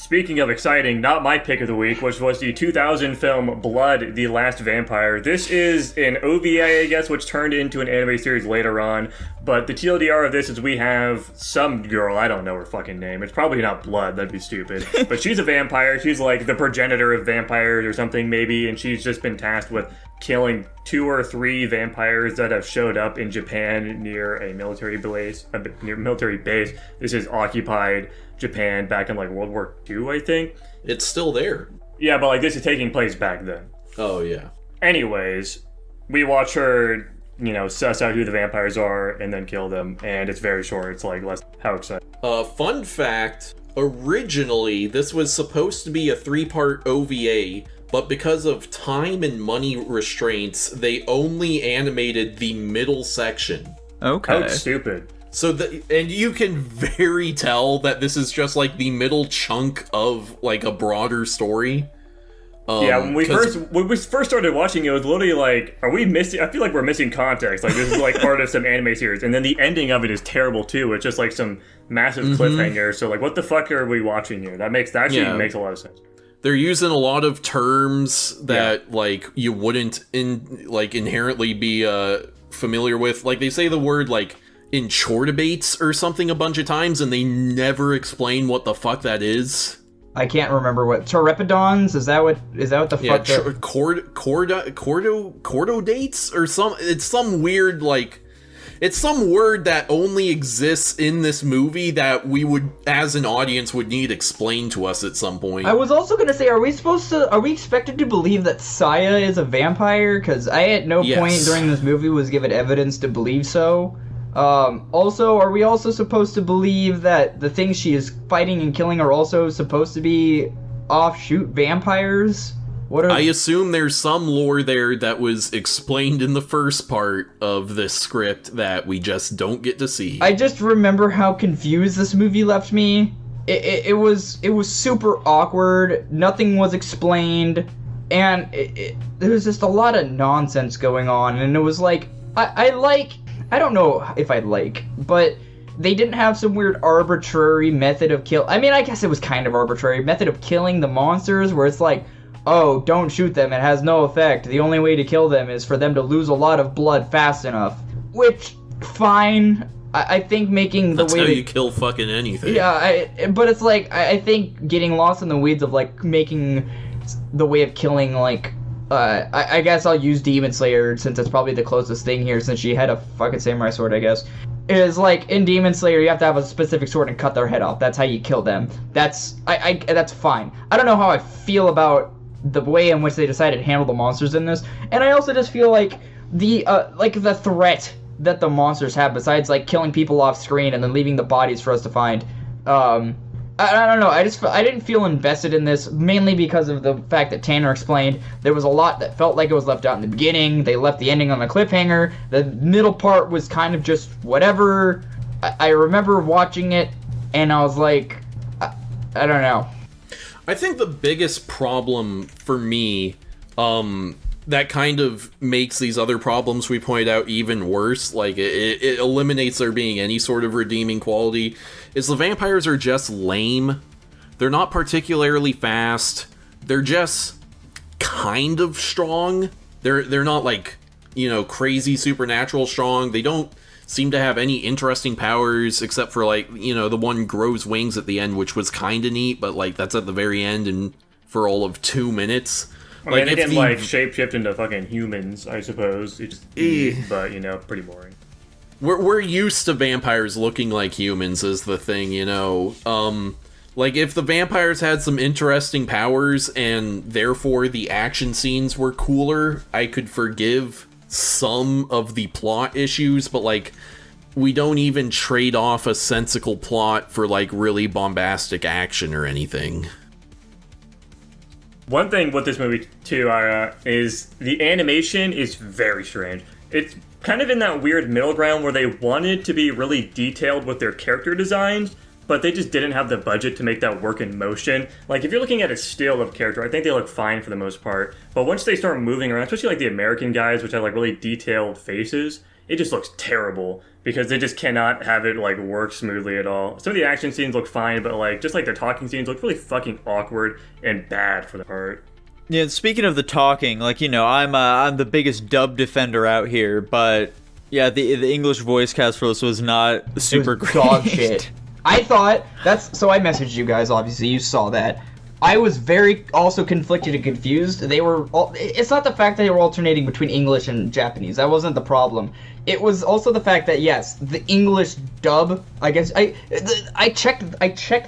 Speaking of exciting, not my pick of the week, which was the 2000 film Blood, the Last Vampire. This is an OVA, I guess, which turned into an anime series later on. But the TLDR of this is we have some girl, I don't know her fucking name. It's probably not Blood, that'd be stupid. But she's a vampire. She's like the progenitor of vampires or something, maybe. And she's just been tasked with killing 2 or 3 vampires that have showed up in Japan near a military base. This is occupied Japan back in like World War II, I think. It's still there. Yeah, but like this is taking place back then. Oh, yeah. Anyways, we watch her, suss out who the vampires are and then kill them, and it's very short. It's like less. How exciting. Fun fact, originally this was supposed to be a 3-part OVA, but because of time and money restraints, they only animated the middle section. Okay. How stupid. So, and you can very tell that this is just like the middle chunk of like a broader story. Yeah, when we first started watching it, was literally like, are we missing? I feel like we're missing context. Like this is like part of some anime series, and then the ending of it is terrible too. It's just like some massive cliffhanger. So like, what the fuck are we watching here? That makes a lot of sense. They're using a lot of terms that like you wouldn't inherently be familiar with. Like they say the word like in chore debates or something a bunch of times, and they never explain what the fuck that is. I can't remember what Torrepidons is. That what the fuck? Yeah, cordo dates or some. It's some weird like. It's some word that only exists in this movie that we would, as an audience, would need explained to us at some point. I was also gonna say, are we expected to believe that Saya is a vampire? Because I at no point during this movie was given evidence to believe so. Also, are we also supposed to believe that the things she is fighting and killing are also supposed to be offshoot vampires? I assume there's some lore there that was explained in the first part of this script that we just don't get to see. I just remember how confused this movie left me. It was super awkward. Nothing was explained, and there was just a lot of nonsense going on. And it was like I don't know if I like, but they didn't have some weird arbitrary method of kill. I mean, I guess it was kind of arbitrary method of killing the monsters, where it's like, oh, don't shoot them, it has no effect. The only way to kill them is for them to lose a lot of blood fast enough. Which, fine. I think making the That's way how to... you kill fucking anything. Yeah, but it's like, I think getting lost in the weeds of, like, making the way of killing, like... I guess I'll use Demon Slayer, since it's probably the closest thing here, since she had a fucking samurai sword, I guess. Is like, in Demon Slayer, you have to have a specific sword and cut their head off. That's how you kill them. That's fine. I don't know how I feel about the way in which they decided to handle the monsters in this, and I also just feel like the threat that the monsters have, besides like killing people off screen and then leaving the bodies for us to find. I don't know. I didn't feel invested in this, mainly because of the fact that Tanner explained there was a lot that felt like it was left out in the beginning. They left the ending on a cliffhanger. The middle part was kind of just whatever. I remember watching it, and I was like, I don't know. I think the biggest problem for me, that kind of makes these other problems we pointed out even worse, like it eliminates there being any sort of redeeming quality, is the vampires are just lame. They're not particularly fast. They're just kind of strong. They're not like, crazy supernatural strong. They don't seem to have any interesting powers except for like, the one grows wings at the end, which was kind of neat, but like that's at the very end and for all of 2 minutes. I mean, they didn't shapeshift into fucking humans, I suppose. It just, but pretty boring. We're used to vampires looking like humans is the thing, like if the vampires had some interesting powers and therefore the action scenes were cooler, I could forgive some of the plot issues, but like we don't even trade off a sensical plot for like really bombastic action or anything. One thing with this movie, too, is the animation is very strange. It's kind of in that weird middle ground where they wanted to be really detailed with their character designs, but they just didn't have the budget to make that work in motion. Like, if you're looking at a still of character, I think they look fine for the most part. But once they start moving around, especially like the American guys, which have like really detailed faces, it just looks terrible because they just cannot have it like work smoothly at all. Some of the action scenes look fine, but like just like their talking scenes look really fucking awkward and bad for the part. Yeah, speaking of the talking, like, you know, I'm the biggest dub defender out here, but yeah, the English voice cast for this was not super great. Dog shit. I thought so I messaged you guys, obviously you saw that. I was very also conflicted and confused. It's not the fact that they were alternating between English and Japanese. That wasn't the problem. It was also the fact that, yes, the English dub, I guess, I checked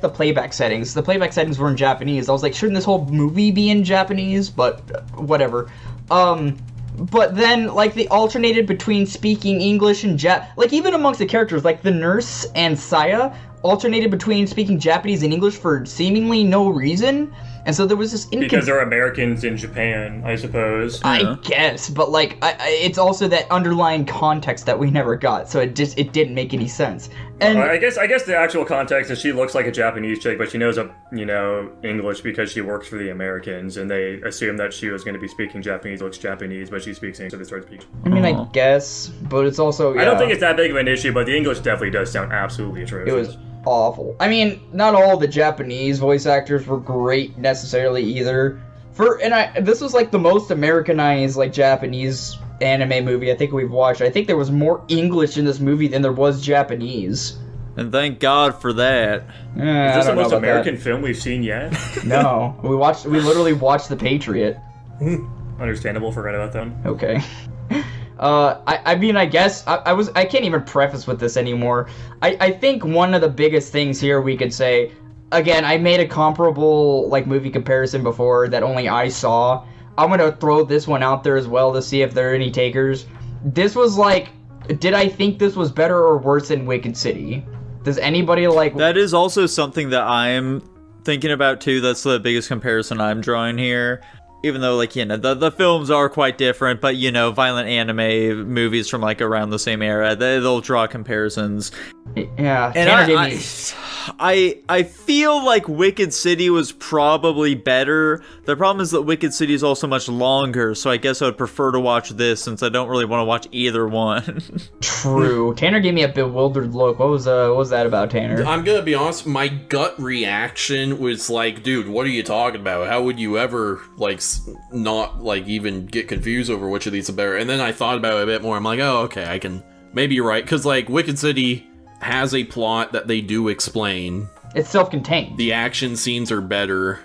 the playback settings. The playback settings were in Japanese. I was like, shouldn't this whole movie be in Japanese? But whatever. But then, like, they alternated between speaking English and like, even amongst the characters, like, the nurse and Saya alternated between speaking Japanese and English for seemingly no reason. And so there was this because they're Americans in Japan, I suppose. I guess, but like, it's also that underlying context that we never got, so it didn't make any sense. And I guess the actual context is she looks like a Japanese chick, but she knows English because she works for the Americans, and they assume that she was going to be speaking Japanese, looks Japanese, but she speaks English, so they start speaking. I mean, I guess, but it's also, yeah. I don't think it's that big of an issue, but the English definitely does sound absolutely atrocious. It was awful. I mean, not all the Japanese voice actors were great necessarily either. This was like the most Americanized like Japanese anime movie I think we've watched. I think there was more English in this movie than there was Japanese. And thank God for that. Is this the most American film we've seen yet? No, we literally watched The Patriot. Understandable. Forgot about them. Okay. I mean, I guess I can't even preface with this anymore. I think one of the biggest things here we could say, again, I made a comparable like movie comparison before that only I saw. I'm gonna throw this one out there as well to see if there are any takers. This was like, did I think this was better or worse than Wicked City? Does anybody like? That is also something that I'm thinking about too. That's the biggest comparison I'm drawing here. Even though, like, you know, the films are quite different, but, you know, violent anime movies from, like, around the same era, they'll draw comparisons. Yeah, and I feel like Wicked City was probably better. The problem is that Wicked City is also much longer, so I guess I would prefer to watch this since I don't really want to watch either one. True. Tanner gave me a bewildered look. What was that about, Tanner? I'm gonna be honest, my gut reaction was like, dude, what are you talking about? How would you ever, like, not, like, even get confused over which of these are better? And then I thought about it a bit more. I'm like, oh, okay, I can... Maybe you're right, because, like, Wicked City has a plot that they do explain. It's self-contained. The action scenes are better.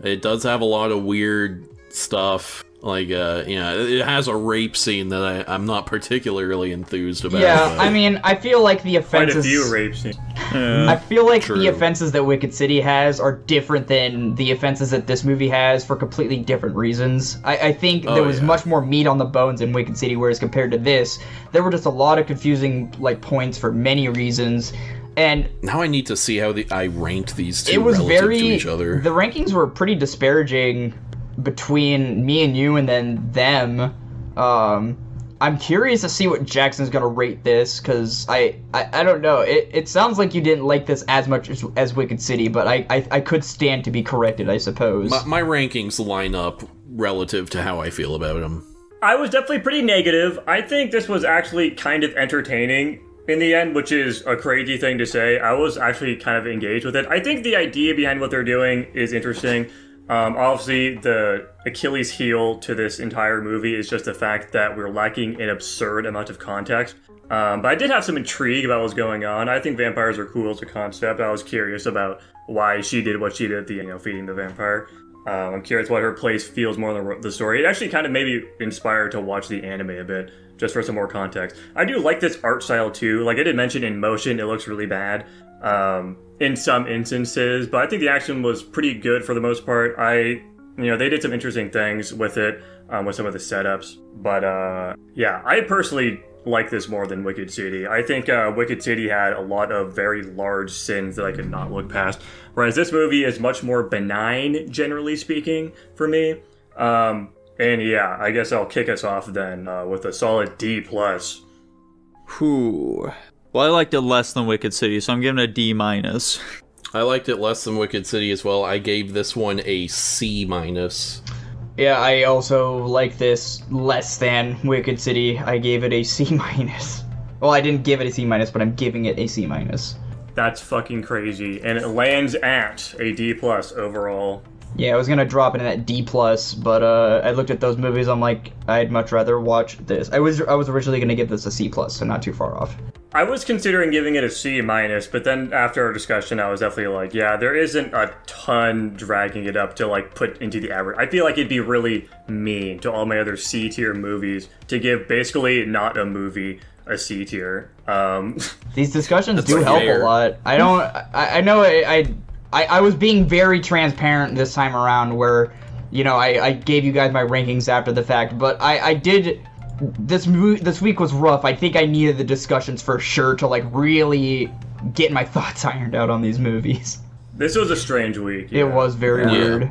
It does have a lot of weird stuff. Like, it has a rape scene that I'm not particularly enthused about. Yeah, I mean, I feel like the offenses... Quite a few rape scenes. I feel like the offenses that Wicked City has are different than the offenses that this movie has for completely different reasons. I think there was much more meat on the bones in Wicked City, whereas compared to this, there were just a lot of confusing like points for many reasons. And now I need to see how I ranked these two it was relative to each other. The rankings were pretty disparaging between me and you and then them. I'm curious to see what Jackson's gonna rate this, because I don't know. It sounds like you didn't like this as much as Wicked City, but I could stand to be corrected, I suppose. My rankings line up relative to how I feel about them. I was definitely pretty negative. I think this was actually kind of entertaining in the end, which is a crazy thing to say. I was actually kind of engaged with it. I think the idea behind what they're doing is interesting. Obviously, the Achilles heel to this entire movie is just the fact that we're lacking an absurd amount of context. But I did have some intrigue about what was going on. I think vampires are cool as a concept. I was curious about why she did what she did at feeding the vampire. I'm curious what her place feels more than the story. It actually kind of made me inspired to watch the anime a bit, just for some more context. I do like this art style too. Like I did mention, in motion, it looks really bad. In some instances, but I think the action was pretty good for the most part. They did some interesting things with it, with some of the setups. But yeah, I personally like this more than Wicked City. I think Wicked City had a lot of very large sins that I could not look past, whereas this movie is much more benign, generally speaking, for me. And yeah, I guess I'll kick us off then with a solid D+. Whew. Well, I liked it less than Wicked City, so I'm giving it a D-. I liked it less than Wicked City as well. I gave this one a C-. Yeah, I also like this less than Wicked City. I gave it a C minus. Well, I didn't give it a C minus, but I'm giving it a C minus. That's fucking crazy. And it lands at a D plus overall. Yeah, I was gonna drop it in at D plus, but I looked at those movies. I'm like, I'd much rather watch this. I was originally gonna give this a C plus, so not too far off. I was considering giving it a C minus, but then after our discussion, I was definitely like, yeah, there isn't a ton dragging it up to like put into the average. I feel like it'd be really mean to all my other C tier movies to give basically not a movie a C tier. These discussions That's do help fair. a lot. I know I was being very transparent this time around, where, you know, I gave you guys my rankings after the fact, but I did. This week was rough. I think I needed the discussions for sure to like really get my thoughts ironed out on these movies. This was a strange week. It was very weird.